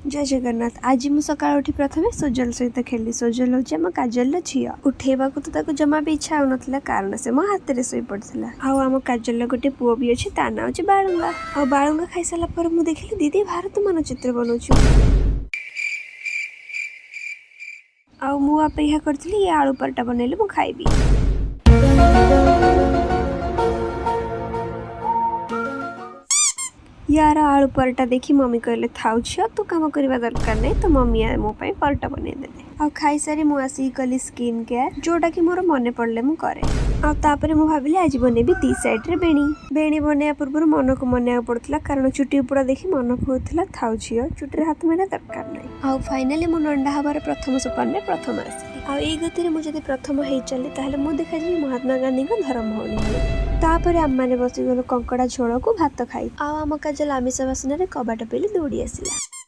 जय जगन्नाथ। आज मु सकाळ उठी प्रथम सोजल सहित खेली। सोजल हूँ आम काजल झील। उठेबा तो जमा भी इच्छा होना कारण से मो हाथ में शोई पड़ा। आम काजल गोटे पुओ भी अच्छी ता ना हूँ बालुंगा। बालुंगा खाई सारा पर मु देखिली दीदी भारत मानचित्र बनाऊँ। मुझे करी ये आलू पराठा बनैले मु खाइबी। यार आलू पराठा देखी मम्मी कहले थाउ झियो तू काम करवा दरकार नहीं। तो मम्मी मो ପାଇଁ पराठा बनै देले। खाई सारी मु आसी कली स्किन केयर जोटा कि मोर मने पड़ले मु करे। तापरे मु भाबिली आज बनेबी दी साइड रे बेणी बनैया पूर्व मन को मनाया पड़ता कारण चुटी उपड़ा देखी मन को होता थाउ झियो चुटी हाथ मेरा दरकार नहीं। फाइनाली मु नंडा हबार प्रथम सोपान रे प्रथम आसिली। एई गति रे मु जदि प्रथम हेई चली ताहले मु देखाजी महात्मा गांधी को धर्म भौणी। तापर आम मैंने बसी गलु कंकड़ा झोल को भात खाई। आम काजल आमिष बासन कबाट पेली दौड़ी आसला।